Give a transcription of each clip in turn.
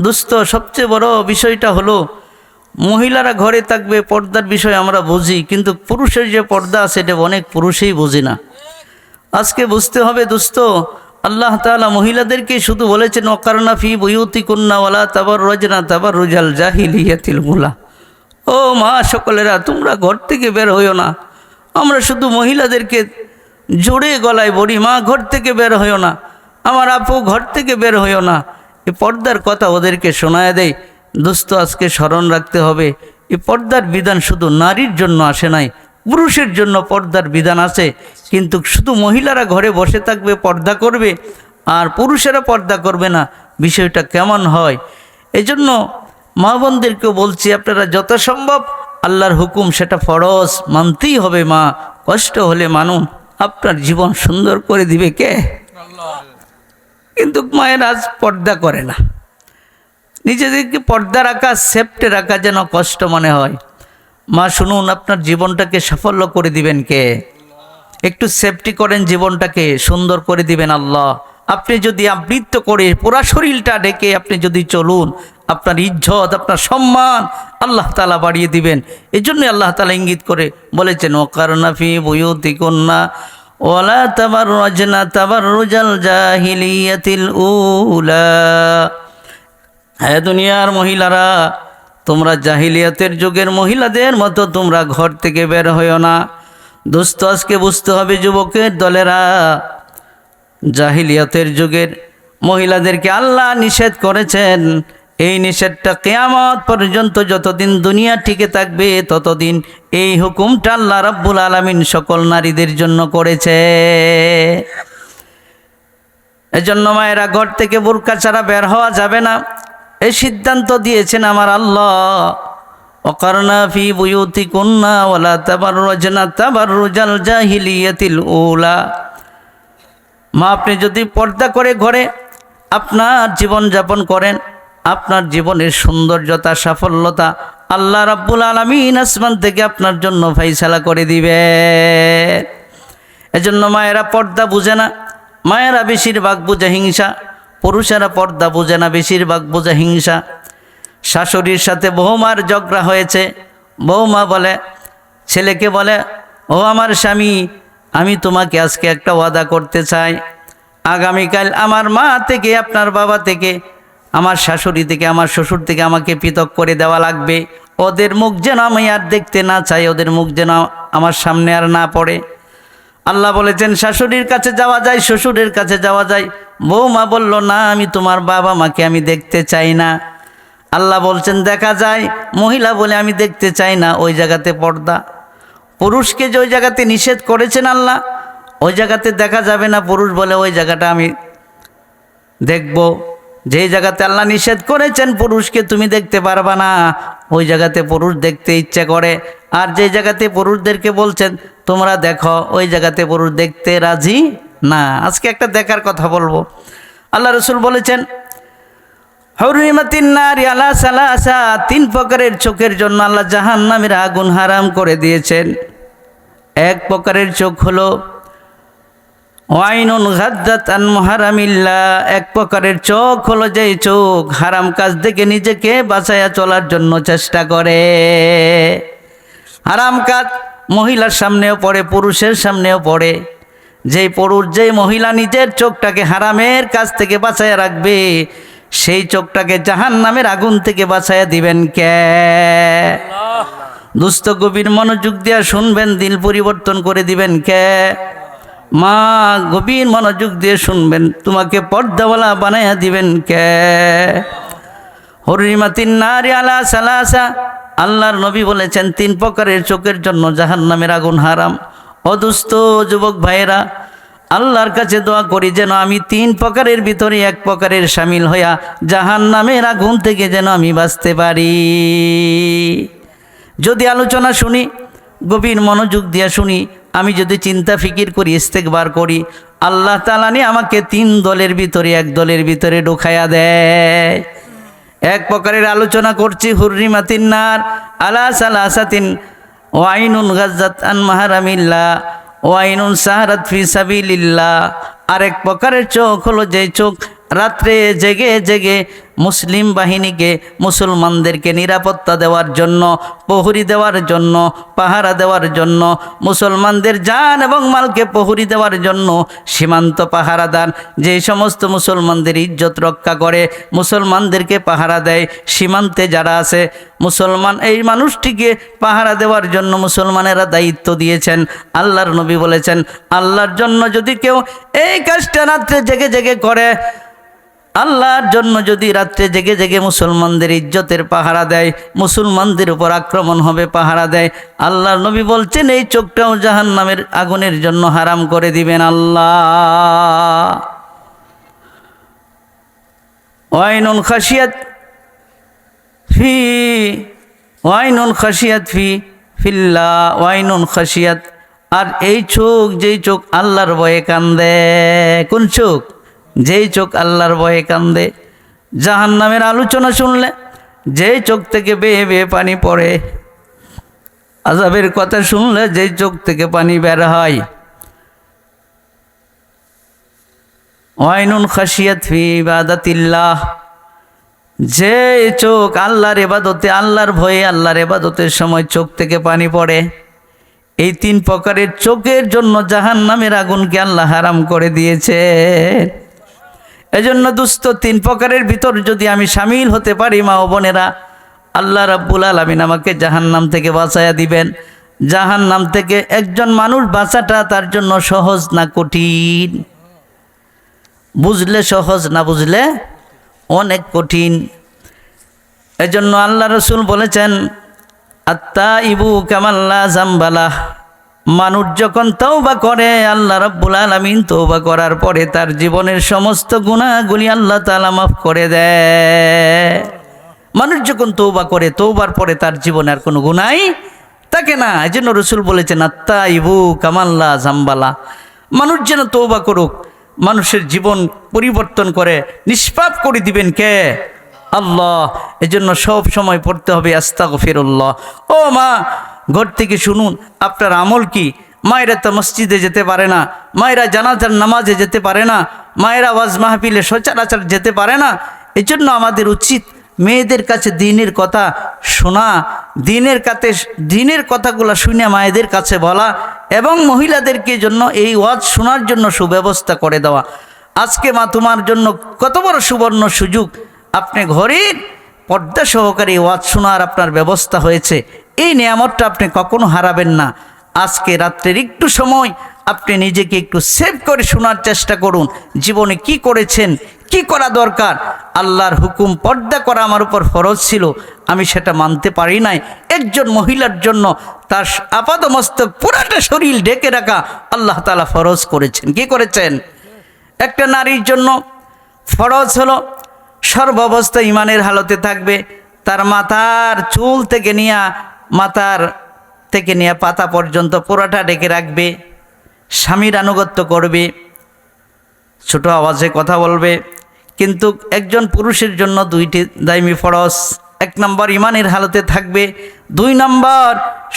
দোস্ত, সবচেয়ে বড় বিষয়টা হলো মহিলারা ঘরে থাকবে, পর্দার বিষয় আমরা বুঝি, কিন্তু পুরুষের যে পর্দা আছে এটা অনেক পুরুষেই বুঝি না। আজকে বুঝতে হবে দোস্ত, আল্লাহ তাআলা মহিলাদেরকে শুধু বলেছেন ওয়াকারনা ফি বুয়ুতিকুন্না ওয়ালা তাবাররুজনা তাবাররুজাল জাহিলিয়াতিল উলা। ও মা সকলেরা, তোমরা ঘর থেকে বের হইও না। আমরা শুধু মহিলাদেরকে জোরে গলায় বলি, মা ঘর থেকে বের হইও না, আমার আপু ঘর থেকে বের হইও না। এই পর্দার কথা ওদেরকে শোনায় দেয়। দোস্ত, আজকে স্মরণ রাখতে হবে, এই পর্দার বিধান শুধু নারীর জন্য আসে নাই, পুরুষের জন্য পর্দার বিধান আছে। কিন্তু শুধু মহিলারা ঘরে বসে থাকবে, পর্দা করবে, আর পুরুষেরা পর্দা করবে না, বিষয়টা কেমন হয়? এজন্য মা বোনদেরকেও বলছি, আপনারা যত সম্ভব আল্লাহর হুকুম সেটা ফরজ মানতেই হবে। মা, কষ্ট হলে মানুন, আপনার জীবন সুন্দর করে দিবে কে? কিন্তু মায়ের আজ পর্দা করে না, নিজেদেরকে পর্দা রাখা, সেফটে রাখা যেন কষ্ট মনে হয়। মা শুনুন, আপনার জীবনটাকে সাফল্য করে দিবেন কে? একটু সেফটি করেন, জীবনটাকে সুন্দর করে দিবেন আল্লাহ। আপনি যদি আবৃত্ত করে পুরা শরীরটা ঢেকে আপনি যদি চলুন, আপনার ইজ্জত, আপনার সম্মান আল্লাহ তাআলা বাড়িয়ে দিবেন। এই জন্য আল্লাহ তাআলা ইঙ্গিত করে বলেছেন ওয়াকারনা ফি বুয়ুতিকুন্না ওয়ালা তাবাররুজনা তাবাররুজাল জাহিলিয়াতিল উলা। হ্যাঁ দুনিয়ার মহিলারা, তোমরা জাহিলিয়াতের যুগের মহিলাদের মতো তোমরা ঘর থেকে বের হইও না। দোস্ত, আজকে বুঝতে হবে যুবকের দলেরা, জাহিলিয়াতের যুগের মহিলাদেরকে আল্লাহ নিষেধ করেছেন। এই নিষেধটা কিয়ামত পর্যন্ত যতদিন দুনিয়া টিকে থাকবে ততদিন এই হুকুমটা আল্লাহ রাব্বুল আলামিন সকল নারীদের জন্য করেছে। এজন্য মায়েরা, ঘর থেকে বোরকা ছাড়া বের হওয়া যাবে না, এই সিদ্ধান্ত দিয়েছেন আমার আল্লাহ। ওয়াকারনা ফি বুয়ুতিকুন্না ওয়ালা তাবাররুজনা তাবাররুজাল জাহিলিয়াতিল উলা। মা, আপনি যদি পর্দা করে ঘরে আপনার জীবন যাপন করেন, আপনার জীবনের সৌন্দর্যতা, সাফল্যতা আল্লাহ রাব্বুল আলামিন আসমান থেকে আপনার জন্য ফাইসালা করে দিবে। এজন্য মায়েরা পর্দা বুঝে না, মায়েরা বেশিরভাগ বুঝে হিংসা, পুরুষেরা পর্দা বুঝে না, বেশিরভাগ বুঝে হিংসা। শাশুড়ির সাথে বৌমার ঝগড়া হয়েছে, বৌমা বলে, ছেলেকে বলে, ও আমার স্বামী, আমি তোমাকে আজকে একটা ওয়াদা করতে চাই, আগামীকাল আমার মা থেকে, আপনার বাবা থেকে, আমার শাশুড়ি থেকে, আমার শ্বশুর থেকে আমাকে পৃথক করে দেওয়া লাগবে। ওদের মুখ যেন আমি আর দেখতে না চাই, ওদের মুখ যেন আমার সামনে আর না পড়ে। আল্লাহ বলেছেন শাশুড়ির কাছে যাওয়া যায়, শ্বশুরের কাছে যাওয়া যায়। বৌমা বলল, না, আমি তোমার বাবা মাকে আমি দেখতে চাই না। আল্লাহ বলছেন দেখা যায়। মহিলা বলে আমি দেখতে চাই না, ওই জায়গাতে পর্দা। পুরুষকে যে ওই জায়গাতে নিষেধ করেছেন আল্লাহ, ওই জায়গাতে দেখা যাবে না। পুরুষ বলে ওই জায়গাটা আমি দেখব। যেই জায়গাতে আল্লাহ নিষেধ করেছেন পুরুষকে তুমি দেখতে পারবা না, ওই জায়গাতে পুরুষ দেখতে ইচ্ছে করে। আর যে জায়গাতে পুরুষদেরকে বলছেন তোমরা দেখো, ওই জায়গাতে পুরুষ দেখতে রাজি না। আজকে একটা দেখার কথা বলবো। আল্লাহ রসুল বলেছেন হুররিমাতিন নারি আলা সালাসা, 3 প্রকারের চোখের জন্য আল্লাহ জাহান্নামের আগুন হারাম করে দিয়েছেন। এক প্রকারের চোখ হলো ওয়াইনুন গাদ্দাত আন মুহারামিল্লাহ, এক প্রকারের চোখ হলো যেই চোখ হারাম কাজ থেকে নিজেকে বাঁচাইয়া চলার জন্য চেষ্টা করে। হারাম কাজ মহিলার সামনেও পড়ে, পুরুষের সামনেও পড়ে। যেই পুরুষ, যেই মহিলা নিজের চোখটাকে হারামের কাজ থেকে বাঁচাইয়া রাখবে, সেই চোখটাকে জাহান্নামের আগুন থেকে বাঁচাইয়া দিবেন কে? দুস্থ গভীর মনোযোগ দিয়া শুনবেন, দিল পরিবর্তন করে দিবেন কে? মা, গভীর মনোযোগ দিয়ে শুনবেন, তোমাকে পর্দাওয়ালা বানাইয়া দিবেন কে? হুররিমাতিন নারি আলা সালাসা, আল্লাহর নবী বলেছেন 3 প্রকারের চোখের জন্য জাহান্নামের আগুন হারাম। ও দুস্থ যুবক ভাইয়েরা, আল্লাহর কাছে দোয়া করি যেন আমি 3 প্রকারের ভিতরে 1 প্রকারের শামিল হইয়া জাহান্নামের আগুন থেকে যেন আমি বাঁচতে পারি। যদি আলোচনা শুনি, গভীর মনোযোগ দিয়া শুনি, আমি যদি চিন্তা ফিকির করি, ইস্তেগফার করি, আল্লাহ তাআলা নিয়ে আমাকে 3 দলের ভিতরে 1 দলের ভিতরে ঢুকাইয়া দেয়। 1 প্রকারের আলোচনা করছি, হুররিমাতিন নার আলা সালাসাতিন ওয়াইনুন গাজ্জাত আন মাহারামিল্লাহ ওয়াইনুন সাহারাত ফি সাবিলিল্লাহ। আরেক প্রকারের চোখ হলো যে চোখ রাত্রে জেগে জেগে মুসলিম বাহিনীকে মুসলমানদেরকে নিরাপত্তা দেওয়ার জন্য, প্রহরী দেওয়ার জন্য, পাহারা দেওয়ার জন্য, মুসলমানদের জান এবং মালকে প্রহরী দেওয়ার জন্য সীমান্ত পাহারাদার যে সমস্ত মুসলমানদের ইজ্জত রক্ষা করে, মুসলমানদেরকে পাহারা দেয়, সীমান্তে যারা আছে মুসলমান এই মানুষটিকে পাহারা দেওয়ার জন্য মুসলমানেরা দায়িত্ব দিয়েছেন। আল্লাহর নবী বলেছেন, আল্লাহর জন্য যদি কেউ এই কাজটা রাত্রে জেগে জেগে করে, আল্লাহর জন্য যদি রাত্রে জেগে জেগে মুসলমানদের ইজ্জতের পাহারা দেয়, মুসলমানদের উপর আক্রমণ হবে পাহারা দেয়, আল্লাহর নবী বলছেন এই চোখটাও জাহান্নামের আগুনের জন্য হারাম করে দিবেন আল্লাহ। ওয়াইনুন খাশিয়াত ফি ওয়াইনুন খাশিয়াত ফি ফিল্লাহ ওয়াইনুন খাশিয়াত। আর এই চোখ, যেই চোখ আল্লাহর ভয়ে কান্দে, কোন চোখ? যেই চোখ আল্লাহর ভয়ে কান্দে। জাহান্নামের আলোচনা শুনলে যেই চোখ থেকে বেয়ে বেয়ে পানি পড়ে, আযাবের কথা শুনলে যেই চোখ থেকে পানি বের হয়। ওয়াইনুন খাশিয়াত ফি ইবাদাতিল্লাহ, যে চোখ আল্লাহর ইবাদতে, আল্লাহর ভয়ে, আল্লাহর ইবাদতের সময় চোখ থেকে পানি পড়ে। এই তিন প্রকারের চোখের জন্য জাহান্নামের আগুনকে আল্লাহ হারাম করে দিয়েছে। এজন্য দুস্থ তিন প্রকারের ভিতর যদি আমি শামিল হতে পারি, মা ও বোনেরা, আল্লাহ রাব্বুল আলামিন আমাকে জাহান্নাম থেকে বাঁচায়া দিবেন। জাহান্নাম থেকে একজন মানুষ বাঁচাটা তার জন্য সহজ না কঠিন? বুঝলে সহজ, না বুঝলে অনেক কঠিন। এজন্য আল্লাহ রসুল বলেছেন, আত্তাইবু কামাল্লা জামবালাহ, মানুষ যখন তওবা করে, আল্লাহ রাব্বুল আলামিন তওবা করার পরে তার জীবনের সমস্ত গুনাহগুলি আল্লাহ তাআলা মাফ করে দেয়। মানুষ যখন তওবা করে, তওবার পরে তার জীবনে আর কোনো গুনাহই থাকে না। এজন্য রসুল বলেছেন, আত্তাইবু কামাল্লা জামবালা, মানুষ যেন তওবা করুক, মানুষের জীবন পরিবর্তন করে নিষ্পাপ করে দিবেন কে? আল্লাহ। এজন্য সব সময় পড়তে হবে আস্তাগফিরুল্লাহ। ও মা, ঘর থেকে শুনুন আপনার আমল কি? মায়েরা তো মসজিদে যেতে পারে না, মায়েরা জানাজার নামাজে যেতে পারে না, মায়েরা ওয়াজ মাহফিলে সচরাচর যেতে পারে না। এজন্য আমাদের উচিত মেয়েদের কাছে দ্বীনের কথা শোনা, দ্বীনের কথাগুলো শুনে মায়েদের কাছে বলা, এবং মহিলাদেরকে জন্য এই ওয়াজ শোনার জন্য সুব্যবস্থা করে দেওয়া। আজকে মা, তোমার জন্য কত বড় সুবর্ণ সুযোগ, আপনি ঘরের পর্দা সহকারে ওয়াজ শোনার আপনার ব্যবস্থা হয়েছে। এই নিয়ামতটা আপনি কখনো হারাবেন না। আজকে রাত্রের একটু সময় আপনি নিজেকে একটু সেভ করে শোনার চেষ্টা করুন। জীবনে কি করেছেন, কি করা দরকার। আল্লাহর হুকুম পর্দা করা আমার উপর ফরজ ছিল, আমি সেটা মানতে পারি নাই। একজন মহিলার জন্য তার আপাদমস্তক পুরাটা শরীর ঢেকে রাখা আল্লাহ তাআলা ফরজ করেছেন। কি করেছেন? একটা নারীর জন্য ফরজ হলো সর্বাবস্থা ইমানের হালতে থাকবে, তার মাথার চুল থেকে নিয়ে পাতা পর্যন্ত পুরাটা ঢেকে রাখবে, স্বামীর আনুগত্য করবে, ছোট আওয়াজে কথা বলবে। কিন্তু একজন পুরুষের জন্য দুইটি দায়মি ফরজ। 1 নম্বর ইমানের হালতে থাকবে, 2 নম্বর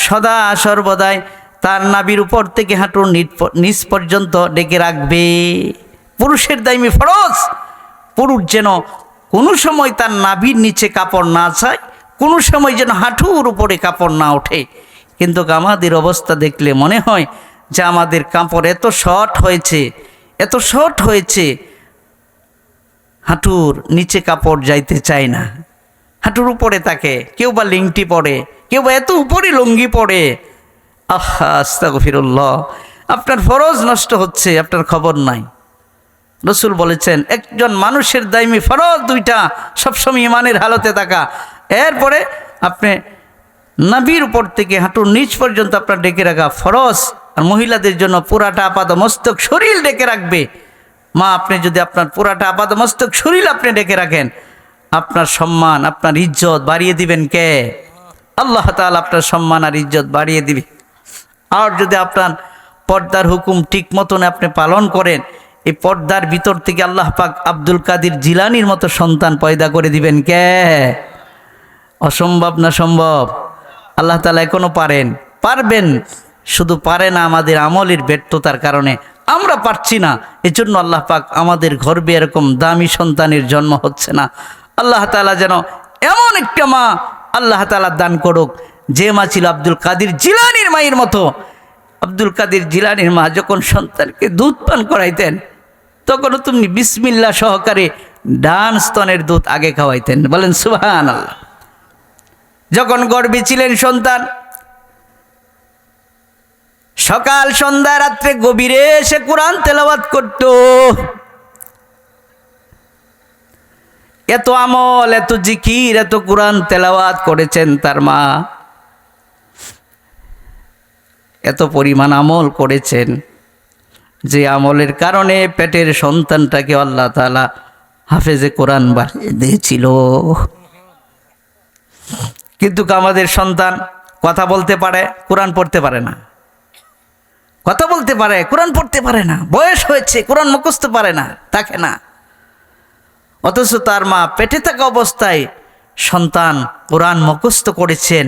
সদা সর্বদাই তার নাভির উপর থেকে হাঁটুর নিচ পর্যন্ত ডেকে রাখবে। পুরুষের দায়মি ফরজ, পুরুষ যেন কোনো সময় তার নাভির নিচে কাপড় না চায়, কোনো সময় যেন হাঁটুর উপরে কাপড় না ওঠে। কিন্তু আমাদের অবস্থা দেখলে মনে হয় যে আমাদের কাপড় এত শর্ট হয়েছে, হাঁটুর নিচে কাপড় যাইতে চায় না, হাঁটুর উপরে থাকে, কেউ বা লিংটি পরে, কেউ বা এত উপরে লুঙ্গি পরে। আস্তাগফিরুল্লাহ, আপনার ফরজ নষ্ট হচ্ছে, আপনার খবর নাই। রসুল বলেছেন একজন মানুষের দায়মি ফরজ 2টা, সবসময় ইমানের হালতে থাকা। এরপরে আপনি নাভির উপর থেকে হাঁটুর নিচ পর্যন্ত আপনার ডেকে রাখা ফরজ। আর মহিলাদের জন্য পুরাটা আপাদমস্তক শরীর ডেকে রাখবে। মা, আপনি যদি আপনার পুরাটা আপাদমস্তক শরীর আপনি ডেকে রাখেন, আপনার সম্মান, আপনার ইজ্জত বাড়িয়ে দিবেন কে? আল্লাহ তাআলা আপনার সম্মান আর ইজ্জত বাড়িয়ে দিবে। আর যদি আপনার পর্দার হুকুম ঠিক মতন আপনি পালন করেন, এই পর্দার ভিতর থেকে আল্লাহ পাক আব্দুল কাদের জিলানির মতো সন্তান পয়দা করে দিবেন কে? অসম্ভব না সম্ভব? আল্লাহ তাআলা এখনো পারবেন, শুধু পারে না আমাদের আমলের ব্যর্থতার কারণে আমরা পারছি না। এজন্য আল্লাহ পাক আমাদের গর্ভে এরকম দামি সন্তানের জন্ম হচ্ছে না। আল্লাহ তাআলা যেন এমন একটা মা আল্লাহ তাআলা দান করুক, যে মা ছিল আব্দুল কাদের জিলানীর মায়ের মতো। আব্দুল কাদের জিলানীর মা যখন সন্তানকে দুধ পান করাইতেন, তখনও তুমি বিসমিল্লাহ সহকারে ডান স্তনের দুধ আগে খাওয়াইতেন। বলেন সুবহানাল্লাহ। যখন গর্ভে ছিলেন সন্তান, সকাল সন্ধ্যা রাত্রে গভীরে এসে কোরআন তেলাওয়াত করত। এত আমল, এত জিকির, এত কোরআন তেলাওয়াত করেছেন তার মা, এত পরিমাণ আমল করেছেন যে আমলের কারণে পেটের সন্তানটাকে আল্লাহ তাআলা হাফেজে কোরআন বানিয়ে দিয়েছিল। কিন্তু আমাদের সন্তান কথা বলতে পারে, কোরআন পড়তে পারে না। কথা বলতে পারে, কোরআন পড়তে পারে না। বয়স হয়েছে, কোরআন মুখস্থ পারে না, থাকে না। অথচ তার মা পেটে থাকা অবস্থায় সন্তান কোরআন মুখস্থ করেছেন।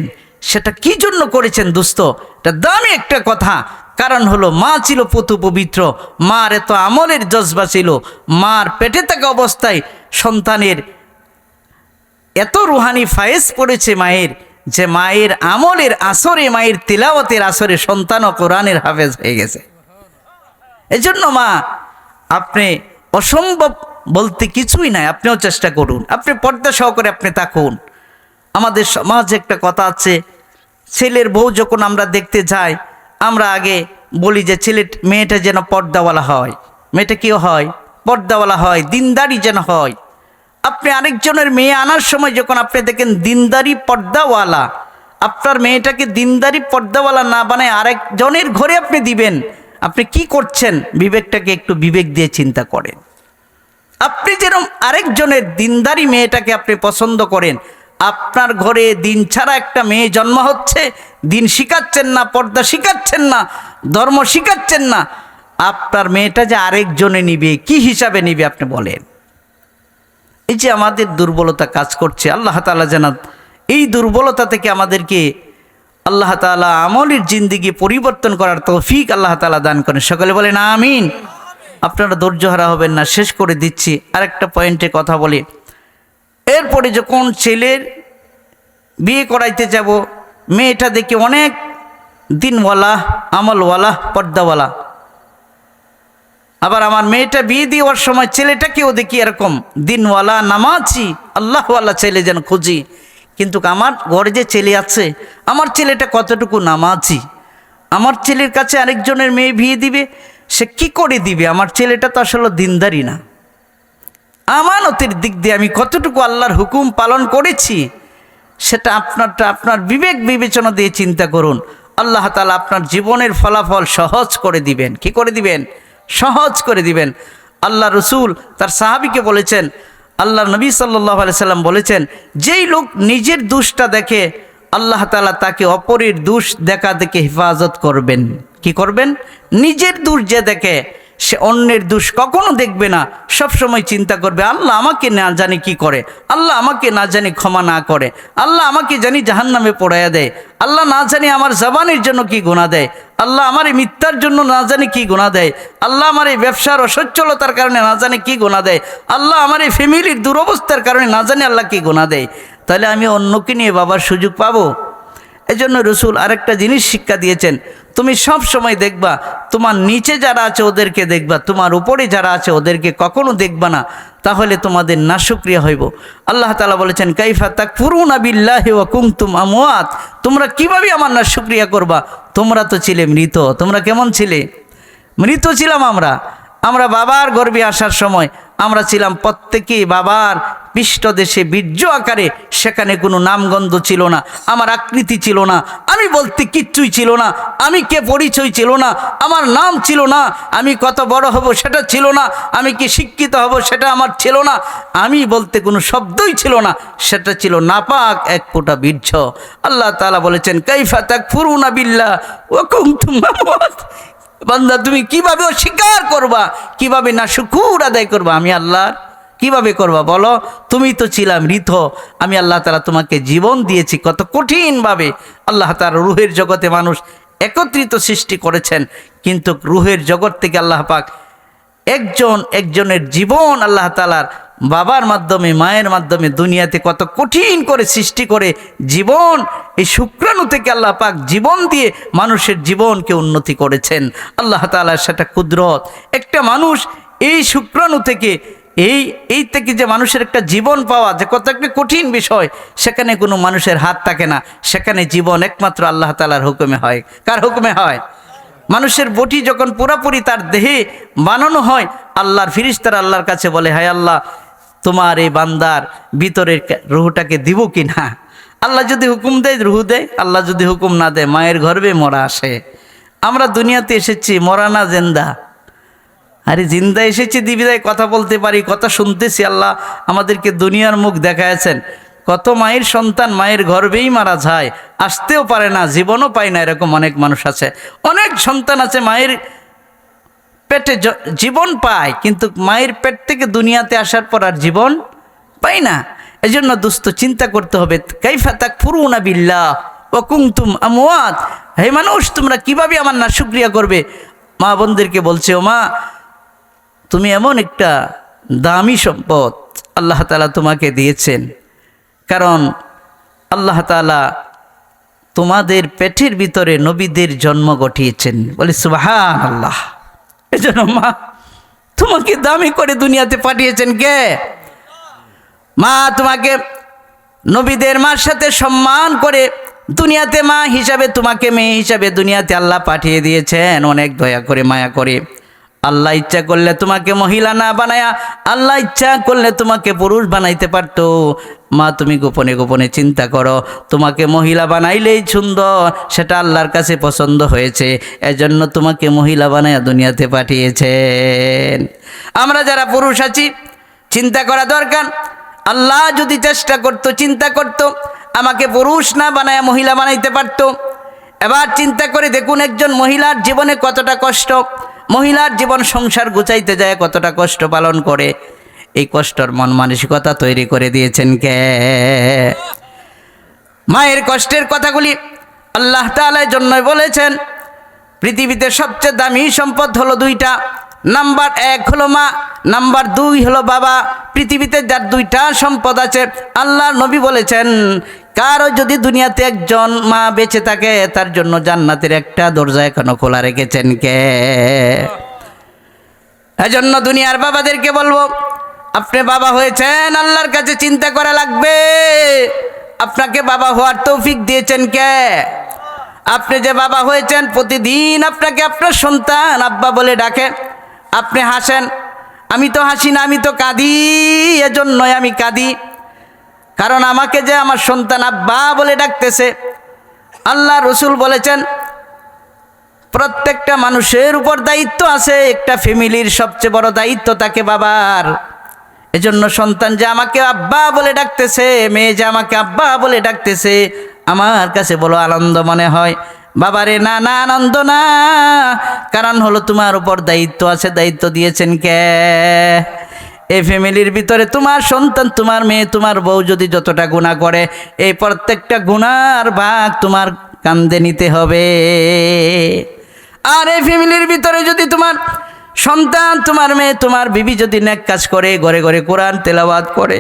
সেটা কি জন্য করেছেন দোস্ত? এটা দামি একটা কথা। কারণ হলো মা ছিল পুতু পবিত্র, মার এত আমলের জজবা ছিল। মার পেটে থাকা অবস্থায় সন্তানের এত রুহানি ফায়েজ পড়েছে মায়ের, যে মায়ের আমলের আসরে, মায়ের তিলাওয়াতের আসরে সন্তানও কোরআনের হাফেজ হয়ে গেছে। এজন্য মা, আপনি অসম্ভব বলতে কিছুই নাই, আপনিও চেষ্টা করুন, আপনি পর্দা সহকারে আপনি থাকুন। আমাদের সমাজে একটা কথা আছে, ছেলের বউ যখন আমরা দেখতে যাই, আমরা আগে বলি যে মেয়েটা যেন পর্দাওয়ালা হয়, মেয়েটা কেউ হয় পর্দাওয়ালা হয়, দিনদারি যেন হয়। আপনি আরেকজনের মেয়ে আনার সময় যখন আপনি দেখেন দিনদারি পর্দাওয়ালা, আপনার মেয়েটাকে দিনদারি পর্দাওয়ালা না বানায় আরেকজনের ঘরে আপনি দিবেন, আপনি কি করছেন? বিবেকটাকে একটু বিবেক দিয়ে চিন্তা করেন। আপনি যেরকম আরেকজনের দিনদারি মেয়েটাকে আপনি পছন্দ করেন, আপনার ঘরে দিন ছাড়া একটা মেয়ে জন্ম হচ্ছে, দিন শিখাচ্ছেন না, পর্দা শিখাচ্ছেন না, ধর্ম শিখাচ্ছেন না, আপনার মেয়েটা যে আরেকজনে নিবে, কি হিসাবে নিবে আপনি বলেন? এই যে আমাদের দুর্বলতা কাজ করছে, আল্লাহ তাআলা যেন এই দুর্বলতা থেকে আমাদেরকে আল্লাহ তাআলা আমলের জিন্দেগি পরিবর্তন করার তৌফিক আল্লাহ তাআলা দান করেন। সকলে বলেন আমিন। আপনারা ধৈর্যহারা হবেন না, শেষ করে দিচ্ছি। আরেকটা পয়েন্টে কথা বলি। এরপরে যখন ছেলের বিয়ে করাইতে যাব, মেয়েটা দেখি অনেক দিনওয়ালা, আমলওয়ালা, পর্দাওয়ালা। আবার আমার মেয়েটা বিয়ে দেওয়ার সময় ছেলেটাকেও দেখি এরকম দিনওয়ালা, নামাজি, আল্লাহওয়ালা ছেলে যেন খুঁজি। কিন্তু আমার ঘরে যে ছেলে আছে, আমার ছেলেটা কতটুকু নামাজি? আমার ছেলের কাছে আরেকজনের মেয়ে বিয়ে দিবে, সে কি করে দিবে? আমার ছেলেটা তো আসলে দিনদারি না। আমানতের দিক দিয়ে আমি কতটুকু আল্লাহর হুকুম পালন করেছি, সেটা আপনার বিবেক বিবেচনা দিয়ে চিন্তা করুন। আল্লাহ তাআলা আপনার জীবনের ফলাফল সহজ করে দিবেন। কি করে দিবেন? সহজ করে দিবেন। আল্লাহ রসুল তার সাহাবীকে বলেছেন, আল্লাহ নবী সাল্লাল্লাহু আলাইহি সাল্লাম বলেছেন, যেই লোক নিজের দোষটা দেখে, আল্লাহ তাআলা তাকে অপরের দোষ দেখা দেখে হেফাজত করবেন। কি করবেন? নিজের দোষ যে দেখে, সে অন্যের দোষ কখনো দেখবে না। সব সময় চিন্তা করবে, আল্লাহ আমাকে না জানি কি করে, আল্লাহ আমাকে না জানি ক্ষমা না করে, আল্লাহ আমাকে জানি জাহান্নামে পড়াইয়া দেয়, আল্লাহ না জানি আমার জবানের জন্য কি গুনাহ দেয়, আল্লাহ আমার এই মিথ্যার জন্য না জানি কি গুনাহ দেয়, আল্লাহ আমার এই ব্যবসার অসচ্ছলতার কারণে না জানি কি গুনাহ দেয়, আল্লাহ আমার এই ফ্যামিলির দুরবস্থার কারণে না জানি আল্লাহ কি গুনাহ দেয়। তাহলে আমি অন্যকে নিয়ে বাবার সুযোগ পাবো? এজন্য রসুল আরেকটা জিনিস শিক্ষা দিয়েছেন, তুমি সব সময় দেখবা তোমার নিচে যারা আছে ওদেরকে দেখবা, তোমার উপরে যারা আছে ওদেরকে কখনো দেখবা না, তাহলে তোমাদের নাশুকরিয়া হইব। আল্লাহ তাআলা বলেছেন, কাইফা তাকফুরুনা বিল্লাহি ওয়া কুনতুম আমওয়াত, তোমরা কিভাবে আমার নাশুকরিয়া করবা? তোমরা তো ছিলে মৃত। তোমরা কেমন ছিলে? মৃত ছিলাম আমরা বাবার গর্ভে আসার সময় আমরা ছিলাম প্রত্যেকেই বাবার পৃষ্ঠদেশে বীর্য আকারে। সেখানে কোনো নামগন্ধ ছিল না, আমার আকৃতি ছিল না, আমি বলতে কিচ্ছুই ছিল না, আমি কে পরিচয় ছিল না, আমার নাম ছিল না, আমি কত বড় হব সেটা ছিল না, আমি কি শিক্ষিত হব সেটা আমার ছিল না, আমি বলতে কোনো শব্দই ছিল না, সেটা ছিল নাপাক এক ফোঁটা বীর্য। আল্লাহ তাআলা বলেছেন, কাইফা তাকফুরুনা বিল্লাহ ওয়া কুনতুম আমওয়াত, বান্দা তুমি কিভাবে অস্বীকার করবা, কিভাবে না শুকর আদায় করবা আমি আল্লাহর? কিভাবে করবা বলো? তুমি তো ছিলাম মৃত, আমি আল্লাহ তাআলা তোমাকে জীবন দিয়েছি। কত কঠিনভাবে আল্লাহ তাআলা রুহের জগতে মানুষ একত্রিত সৃষ্টি করেছেন, কিন্তু রুহের জগৎ থেকে আল্লাহ পাক একজনের জীবন আল্লাহ তাআলার বাবার মাধ্যমে মায়ের মাধ্যমে দুনিয়াতে কত কঠিন করে সৃষ্টি করে জীবন, এই শুক্রাণু থেকে আল্লাহ পাক জীবন দিয়ে মানুষের জীবনকে উন্নতি করেছেন। আল্লাহ তাআলার সেটা কুদরত। একটা মানুষ এই শুক্রাণু থেকে এই থেকে যে মানুষের একটা জীবন পাওয়া যে কত একটা কঠিন বিষয়, সেখানে কোনো মানুষের হাত থাকে না, সেখানে জীবন একমাত্র আল্লাহ তাআলার হুকুমে হয়। কার হুকুমে হয়? মানুষের বটি যখন পুরাপুরি তার দেহে বানানো হয়, আল্লাহর ফেরেশতারা আল্লাহর কাছে বলে, হায় আল্লাহ, তোমার এই বান্দার ভিতরের রুহটাকে দিব কি না? আল্লাহ যদি হুকুম দেয় রুহ দেয়, আল্লাহ যদি হুকুম না দেয় মায়ের গর্ভে মরা আসে। আমরা দুনিয়াতে এসেছি মরা না জিন্দা। আরে জিন্দা এসেছি দিবিদায় কথা বলতে পারি, কথা শুনতেছি। আল্লাহ আমাদেরকে দুনিয়ার মুখ দেখায়ছেন। কত মায়ের সন্তান মায়ের গর্ভেই মারা যায়, আসতেও পারে না, জীবনও পায় না, এরকম অনেক মানুষ আছে। অনেক সন্তান আছে মায়ের পেটে জীবন পায়, কিন্তু মায়ের পেট থেকে দুনিয়াতে আসার পর আর জীবন পায় না। এজন্য দোস্ত চিন্তা করতে হবে, কাইফা তাকফুরুনা বিল্লাহ ওয়া কুনতুম আমওয়াত। হে মানুষ, তোমরা কিভাবে আমার নাশুকরিয়া করবে? মা বোনদেরকে বলছে, ও মা, তুমি এমন একটা দামি সম্পদ আল্লাহ তাআলা তোমাকে দিয়েছেন, কারণ আল্লাহ তাআলা তোমাদের পেটের ভিতরে নবীদের জন্ম ঘটিয়েছেন। বলে সুবহানাল্লাহ। এজন্য মা, তোমাকে দামি করে দুনিয়াতে পাঠিয়েছেন কে? মা তোমাকে নবীদের মার সাথে সম্মান করে দুনিয়াতে মা হিসাবে, তোমাকে মেয়ে হিসাবে দুনিয়াতে আল্লাহ পাঠিয়ে দিয়েছেন অনেক দয়া করে, মায়া করে। আল্লাহ ইচ্ছা করলে তোমাকে মহিলা না বানায়া আল্লাহ ইচ্ছা করলে তোমাকে পুরুষ বানাইতে পারতো। মা তুমি গোপনে গোপনে চিন্তা করো, তোমাকে মহিলা বানাইলেই সুন্দর, সেটা আল্লাহর কাছে পছন্দ হয়েছে, এজন্য তোমাকে মহিলা বানায়া দুনিয়াতে পাঠিয়েছেন। আমরা যারা পুরুষ আছি চিন্তা করা দরকার। আল্লাহ যদি চেষ্টা করতো, চিন্তা করতো, আমাকে পুরুষ না বানায়া মহিলা বানাইতে পারতো। এবার চিন্তা করে দেখুন, একজন মহিলার জীবনে কতটা কষ্ট, মহিলার জীবন সংসার গুছাইতে যায় কতটা কষ্ট পালন করে। এই কষ্টর মন মানসিকতা তৈরি করে দিয়েছেন কে? মায়ের কষ্টের কথাগুলি আল্লাহ তাআলার জন্যই বলেছেন। পৃথিবীতে সবচেয়ে দামি সম্পদ হলো দুইটা, নাম্বার 1 হলো মা, নাম্বার 2 হলো বাবা। পৃথিবীতে যার দুইটা সম্পদ আছে, আল্লাহ নবী বলেছেন, কারো যদি দুনিয়াতে একজন মা বেঁচে থাকে, তার জন্য জান্নাতের একটা দরজা এখনো খোলা রেখেছেন কে? এজন্য দুনিয়ার বাবাদেরকে বলবো, আপনি বাবা হয়েছেন, আল্লাহর কাছে চিন্তা করা লাগবে, আপনাকে বাবা হওয়ার তৌফিক দিয়েছেন কে? আপনি যে বাবা হয়েছেন, প্রতিদিন আপনাকে আপনার সন্তান আব্বা বলে ডাকে, আপনি হাসেন। আমি তো হাসি না, আমি তো কাঁদি। এজন্যই আমি কাঁদি, কারণ আমাকে যে আমার সন্তান আব্বা বলে ডাকতেছে। আল্লাহ রসুল বলেছেন, প্রত্যেকটা মানুষের উপর দায়িত্ব আছে, একটা ফ্যামিলির সবচেয়ে বড় দায়িত্ব তাকে বাবার। এজন্য সন্তান যে আমাকে আব্বা বলে ডাকতেছে, মেয়ে যে আমাকে আব্বা বলে ডাকতেছে, আমার কাছে বলো আনন্দ মনে হয়। বাবারে না, না আনন্দ না, কারণ হলো তোমার উপর দায়িত্ব আছে। দায়িত্ব দিয়েছেন কে? এই ফ্যামিলির ভিতরে তোমার সন্তান, তোমার মেয়ে, তোমার বউ যদি যতটা গুনাহ করে, এই প্রত্যেকটা গুনার ভাগ তোমার কাঁধে নিতে হবে। আর এই ফ্যামিলির ভিতরে যদি তোমার সন্তান, তোমার মেয়ে, তোমার বিবি যদি নেক কাজ করে, ঘরে ঘরে কোরআন তেলাওয়াত করে,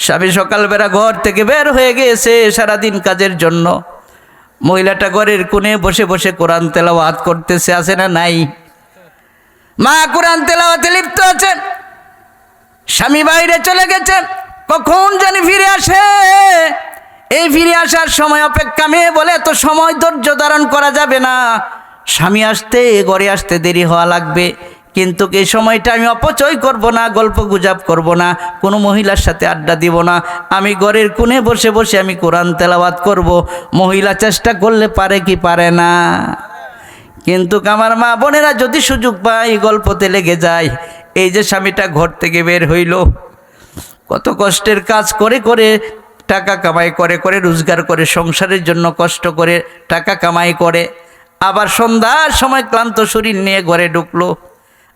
স্বামী সকালবেলা ঘর থেকে বের হয়ে গিয়েছে সারাদিন কাজের জন্য, মহিলাটা ঘরের কোণে বসে বসে কোরআন তেলাওয়াত করতেছে, আছে না নাই? মা কোরআন তেলাওয়াতে লিপ্ত আছেন, স্বামী বাইরে চলে গেছে, কখন জানি ফিরে আসে। এই ফিরে আসার সময় অপেক্ষা, মেয়ে বলে তো সময় ধৈর্য ধারণ করা যাবে না, স্বামী আসতে ঘরে আসতে দেরি হওয়া লাগবে, কিন্তু এই সময়টা আমি অপচয় করব না, গল্প গুজব করব না, কোনো মহিলার সাথে আড্ডা দিব না, আমি ঘরের কোণে বসে বসে আমি কোরআন তেলাওয়াত করব। মহিলা চেষ্টা করলে পারে কি পারে না? কিন্তু আমার মা বোনেরা যদি সুযোগ পায় গল্পতে লেগে যায়। এই যে স্বামীটা ঘর থেকে বের হইল, কত কষ্টের কাজ করে করে টাকা কামাই করে করে রোজগার করে, সংসারের জন্য কষ্ট করে টাকা কামাই করে, আবার সন্ধ্যার সময় ক্লান্ত শরীর নিয়ে ঘরে ঢুকলো।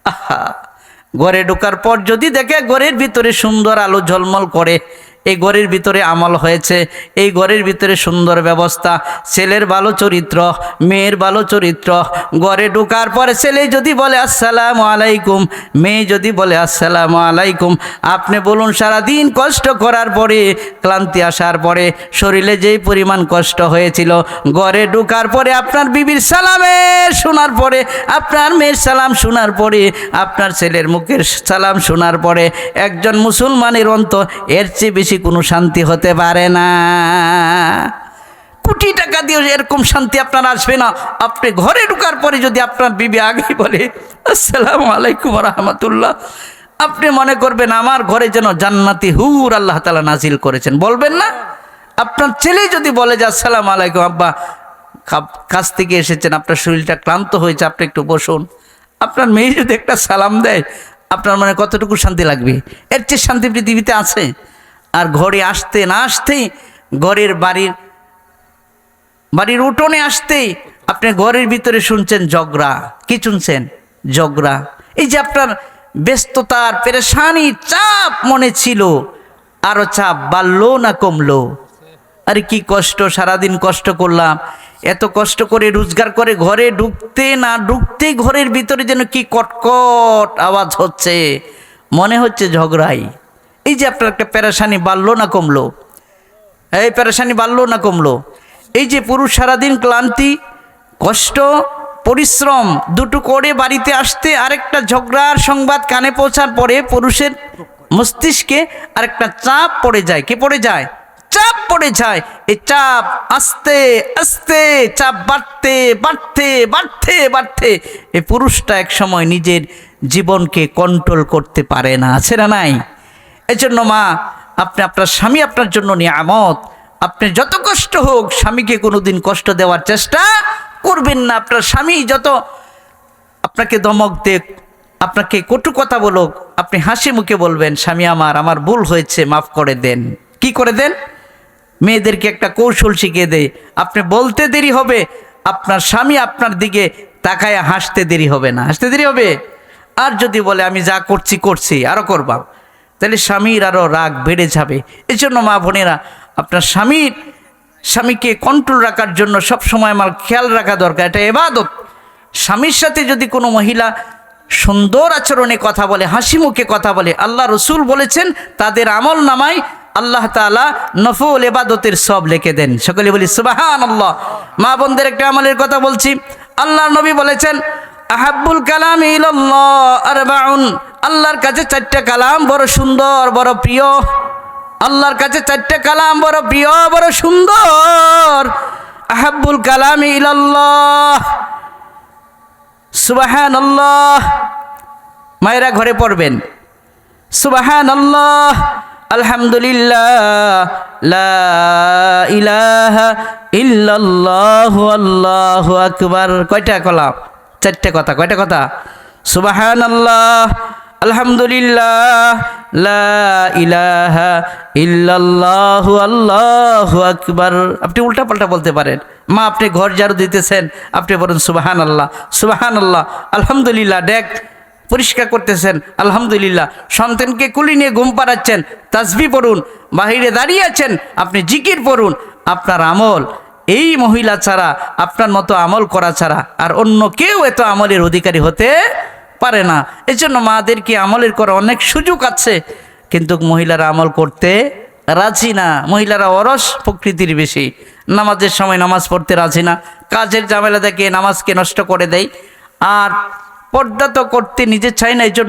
আহা, ঘরে ঢোকার পর যদি দেখে ঘরের ভিতরে সুন্দর আলো ঝলমল করে, এই ঘরের ভিতরে আমল হয়েছে, এই ঘরের ভিতরে সুন্দর ব্যবস্থা, ছেলের ভালো চরিত্র, মেয়ের ভালো চরিত্র। ঘরে ঢোকার পরে ছেলে যদি বলে আসসালামু আলাইকুম, মেয়ে যদি বলে আসসালামু আলাইকুম, আপনি বলুন সারাদিন কষ্ট করার পরে, ক্লান্তি আসার পরে, শরীরে যেই পরিমাণ কষ্ট হয়েছিল, ঘরে ঢোকার পরে আপনার বিবির সালামের শোনার পরে, আপনার মেয়ের সালাম শোনার পরে, আপনার ছেলের মুখের সালাম শোনার পরে, একজন মুসলমানের অন্তর এর চেয়ে বেশি কোনো শান্তি হতে পারে না। কোটি টাকা দিয়ে এরকম শান্তি আপনার আসবে না। আপনি ঘরে ঢোকার পরে যদি আপনার বিবি আগেই বলে আসসালামু আলাইকুম ওয়া রাহমাতুল্লাহ, আপনি মনে করবেন আমার ঘরে যেন জান্নাতি হুর আল্লাহ তাআলা নাজিল করেছেন, বলবেন না? আপনার ছেলে যদি বলে যে আসসালামু আলাইকুম আব্বা, কাছ থেকে এসেছেন, আপনার শরীরটা ক্লান্ত হয়েছে, আপনি একটু বসুন, আপনার মেয়ে যদি একটা সালাম দেয়, আপনার মনে কতটুকু শান্তি লাগবে? এর চেয়ে শান্তি পৃথিবীতে আছে? আর ঘরে আসতে না আসতেই, ঘরের বাড়ির উঠোনে আসতেই আপনি ঘরের ভিতরে শুনছেন ঝগড়া। কি শুনছেন? ঝগড়া। এই যে আপনার ব্যস্ততার পেরেশানি চাপ মনে ছিল, আরো চাপ বাড়লো না কমলো? আরে কি কষ্ট, সারাদিন কষ্ট করলাম, এত কষ্ট করে রোজগার করে ঘরে ঢুকতে না ঢুকতেই ঘরের ভিতরে যেন কি কটকট আওয়াজ হচ্ছে, মনে হচ্ছে ঝগড়াই। এই যে আপনার একটা পেরেশানি বাড়লো না কমলো? এই পেরেশানি বাড়লো না কমলো? এই যে পুরুষ সারাদিন ক্লান্তি, কষ্ট, পরিশ্রম দুটো করে বাড়িতে আসতে আরেকটা ঝগড়ার সংবাদ কানে পৌঁছার পরে পুরুষের মস্তিষ্কে আরেকটা চাপ পড়ে যায়। কি পড়ে যায়? চাপ পড়ে যায়। এই চাপ আস্তে আস্তে চাপ বাড়তে বাড়তে বাড়তে বাড়তে এই পুরুষটা এক সময় নিজের জীবনকে কন্ট্রোল করতে পারে না। আছে না নাই? এজন্য মা, আপনি আপনার স্বামী আপনার জন্য নিয়ামত। আপনি যত কষ্ট হোক স্বামীকে কোনোদিন কষ্ট দেওয়ার চেষ্টা করবেন না। আপনার স্বামী যত আপনাকে ধমক দেখ, আপনাকে কটু কথা বলুক, আপনি হাসি মুখে বলবেন স্বামী আমার ভুল হয়েছে, মাফ করে দেন। কি করে দেন? মেয়েদেরকে একটা কৌশল শিখিয়ে দেয়, আপনি বলতে দেরি হবে, আপনার স্বামী আপনার দিকে তাকায় হাসতে দেরি হবে না। হাসতে দেরি হবে। আর যদি বলে আমি যা করছি আরও করবা, তাহলে স্বামীর আরও রাগ বেড়ে যাবে। এই জন্য মা বোনেরা, আপনার স্বামীকে কন্ট্রোল রাখার জন্য সব সময় আমার খেয়াল রাখা দরকার। এটা ইবাদত। স্বামীর সাথে যদি কোনো মহিলা সুন্দর আচরণে কথা বলে, হাসি মুখে কথা বলে, আল্লাহ রসুল বলেছেন তাদের আমল নামায় আল্লাহ তাআলা নফল ইবাদতের সব লিখে দেন। সকলে বলি সুবহানাল্লাহ। মা বোনদের একটা আমলের কথা বলছি। আল্লাহর নবী বলেছেন আহাব্বুল কালাম ইলাল্লাহ আরবাউন, আল্লাহর কাছে চারটা কালাম বড় সুন্দর, বড় প্রিয়। আল্লাহর কাছে চারটা কালাম বড় প্রিয়, বড় সুন্দর। আহাব্বুল কালাম ইলাল্লাহ সুবহানাল্লাহ। মায়েরা ঘরে পড়বেন সুবহানাল্লাহ, আলহামদুলিল্লাহ, লা ইলাহা ইল্লাল্লাহু আল্লাহু আকবার। কয়টা কলাম? চারটে কথা। কয়টা কথা? সুবহানাল্লাহ, আলহামদুলিল্লাহ, লা ইলাহা ইল্লাল্লাহু আল্লাহু আকবার। আপনি উল্টা পাল্টা বলতে পারেন। মা, আপনি ঘর ঝাড়ু দিতেছেন, আপনি বলুন সুবহানাল্লাহ, সুবহানাল্লাহ, আলহামদুলিল্লাহ। ডেক পরিষ্কার করতেছেন, আলহামদুলিল্লাহ। সন্তানকে কুলি নিয়ে ঘুম পাড়াচ্ছেন, তাসবিহ পড়ুন। বাহিরে দাঁড়িয়ে আছেন, আপনি জিকির পড়ুন। আপনার আমল এই মহিলা ছাড়া, আপনার মতো আমল করা ছাড়া আর অন্য কেউ এত আমলের অধিকারী হতে পারে না। এজন্য মাদেরকে আমলের করা অনেক সুযোগ আছে, কিন্তু মহিলারা আমল করতে রাজি না। মহিলারা অলস প্রকৃতির বেশি, নামাজের সময় নামাজ পড়তে রাজি না, কাজের ঝামেলা দেখে নামাজকে নষ্ট করে দেয়। আর পর্দা তো করতে নিজে চায় না, এই জন্য